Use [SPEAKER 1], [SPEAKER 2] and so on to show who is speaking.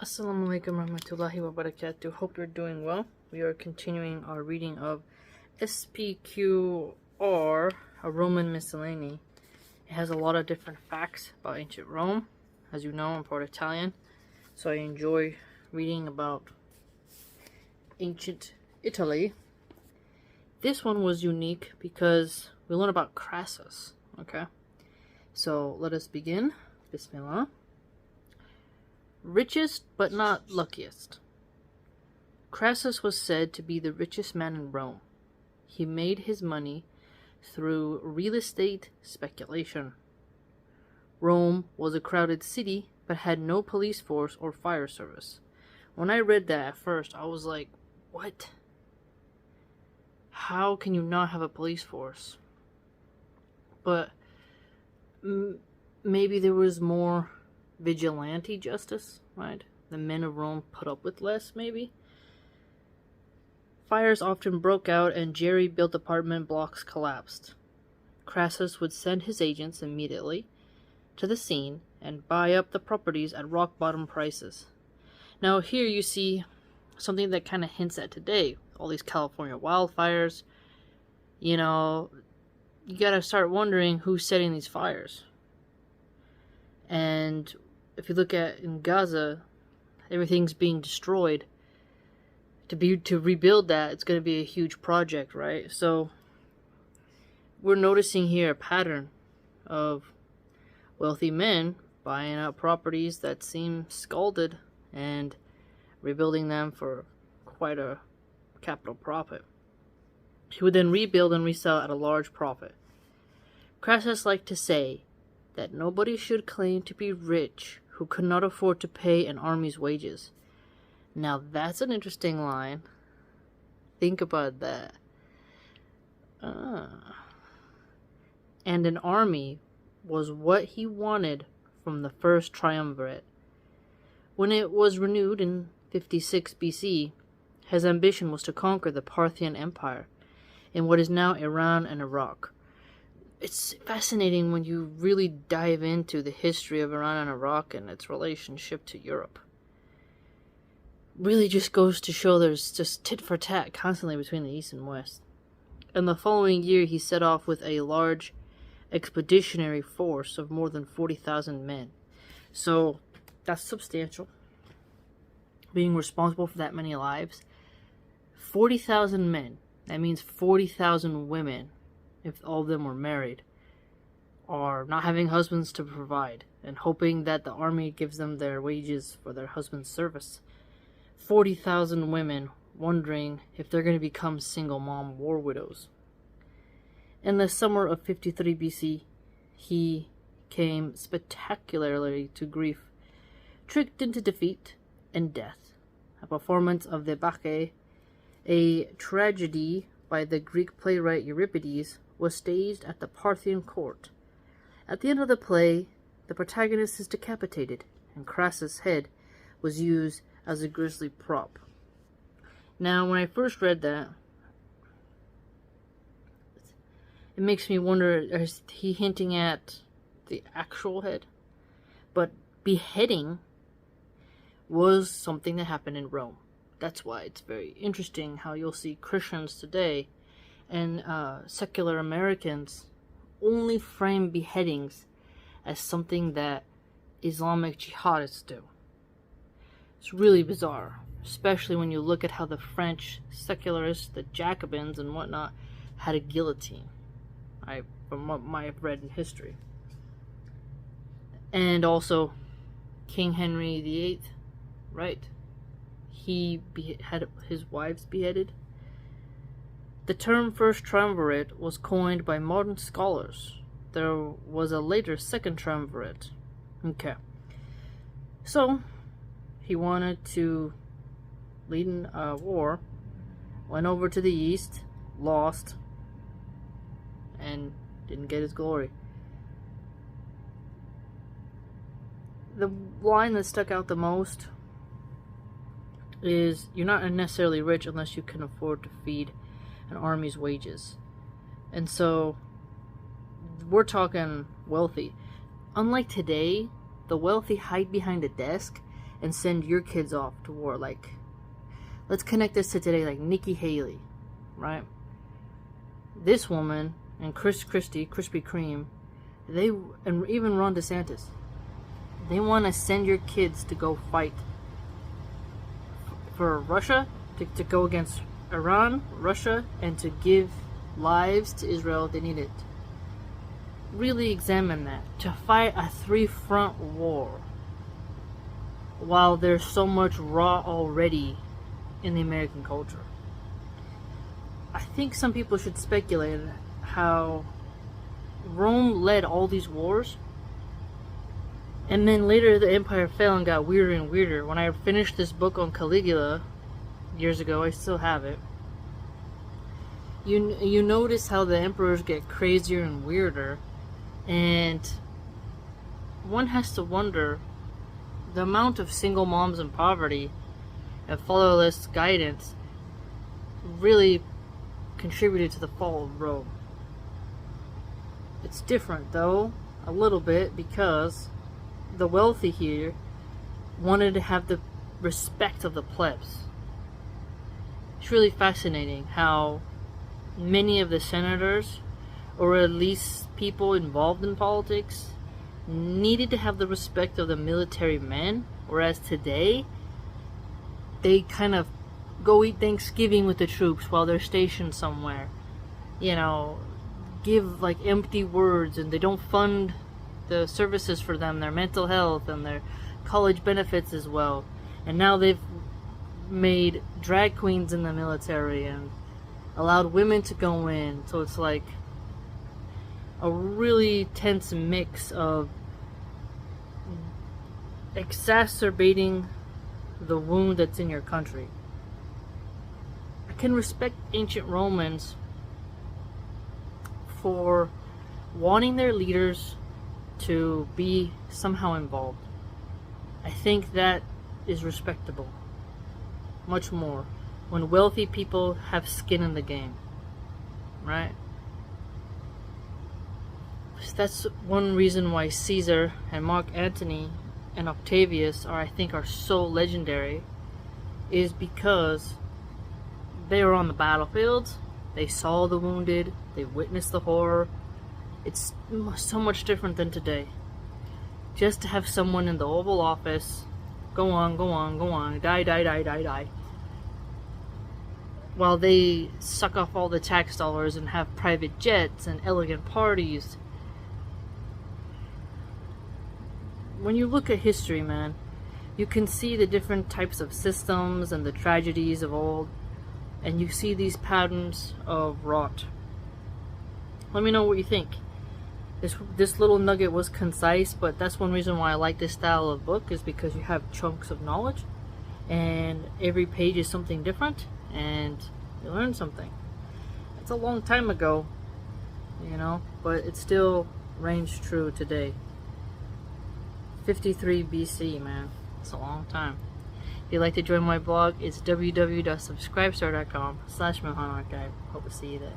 [SPEAKER 1] Assalamu alaikum warahmatullahi wabarakatuh. Hope you're doing well. We are continuing our reading of SPQR, a Roman miscellany. It has a lot of different facts about ancient Rome. As you know, I'm part Italian, so I enjoy reading about ancient Italy. This one was unique because we learn about Crassus, okay? So let us begin. Bismillah. Richest but not luckiest. Crassus was said to be the richest man in Rome. He made his money through real estate speculation. Rome was a crowded city but had no police force or fire service. When I read that at first, I was like, what? How can you not have a police force? But maybe there was more vigilante justice, right? The men of Rome put up with less, maybe? Fires often broke out and jerry-built apartment blocks collapsed. Crassus would send his agents immediately to the scene and buy up the properties at rock-bottom prices. Now here you see something that kind of hints at today. All these California wildfires. You know, you gotta start wondering who's setting these fires. And if you look at in Gaza, everything's being destroyed. To rebuild that, it's going to be a huge project, right? So we're noticing here a pattern of wealthy men buying up properties that seem scalded and rebuilding them for quite a capital profit. He would then rebuild and resell at a large profit. Crassus liked to say that nobody should claim to be rich who could not afford to pay an army's wages. Now that's an interesting line. Think about that. And an army was what he wanted from the first triumvirate. When it was renewed in 56 BC, his ambition was to conquer the Parthian Empire in what is now Iran and Iraq. It's fascinating when you really dive into the history of Iran and Iraq and its relationship to Europe. Really just goes to show there's just tit for tat constantly between the East and West. And the following year he set off with a large expeditionary force of more than 40,000 men. So that's substantial. Being responsible for that many lives. 40,000 men. That means 40,000 women, if all of them were married, are not having husbands to provide and hoping that the army gives them their wages for their husband's service. 40,000 women wondering if they're going to become single mom war widows. In the summer of 53 BC, he came spectacularly to grief, tricked into defeat and death. A performance of the Bacchae, a tragedy by the Greek playwright Euripides, was staged at the Parthian court. At the end of the play, the protagonist is decapitated, and Crassus' head was used as a grisly prop. Now, when I first read that, it makes me wonder, is he hinting at the actual head? But beheading was something that happened in Rome. That's why it's very interesting how you'll see Christians today and secular Americans only frame beheadings as something that Islamic jihadists do. It's really bizarre, especially when you look at how the French secularists, the Jacobins and whatnot, had a guillotine, from what I've read in history. And also, King Henry VIII, right? He had his wives beheaded. The term First Triumvirate was coined by modern scholars. There was a later Second Triumvirate. Okay. So, he wanted to lead a war, went over to the east, lost, and didn't get his glory. The line that stuck out the most is, you're not necessarily rich unless you can afford to feed an army's wages. And so we're talking wealthy. Unlike today, the wealthy hide behind a desk and send your kids off to war. Like, let's connect this to today, like Nikki Haley, right? This woman and Chris Christie, Krispy Kreme, and even Ron DeSantis, they want to send your kids to go fight for Russia, to go against Iran, Russia, and to give lives to Israel if they need it. Really examine that. To fight a 3-front war while there's so much raw already in the American culture. I think some people should speculate how Rome led all these wars, and then later the empire fell and got weirder and weirder. When I finished this book on Caligula years ago, I still have it. You notice how the emperors get crazier and weirder, and one has to wonder the amount of single moms in poverty and fatherless guidance really contributed to the fall of Rome. It's different though, a little bit, because the wealthy here wanted to have the respect of the plebs. It's really fascinating how many of the senators, or at least people involved in politics, needed to have the respect of the military men, whereas today they kind of go eat Thanksgiving with the troops while they're stationed somewhere. You know, give like empty words, and they don't fund the services for them, their mental health and their college benefits as well. And now they've made drag queens in the military and allowed women to go in. So it's like a really tense mix of exacerbating the wound that's in your country. I can respect ancient Romans for wanting their leaders to be somehow involved. I think that is respectable. Much more when wealthy people have skin in the game, right? That's one reason why Caesar and Mark Antony and Octavius are so legendary, is because they were on the battlefield, they saw the wounded, they witnessed the horror. It's so much different than today. Just to have someone in the Oval Office go on, die, while they suck off all the tax dollars and have private jets and elegant parties. When you look at history, man, you can see the different types of systems and the tragedies of old, and you see these patterns of rot. Let me know what you think. This little nugget was concise, but that's one reason why I like this style of book, is because you have chunks of knowledge, and every page is something different, and you learn something. It's a long time ago, you know, but it still reigns true today. 53 BC, man. It's a long time. If you'd like to join my blog, it's www.subscribestar.com/MilhanArchive. Hope to see you there.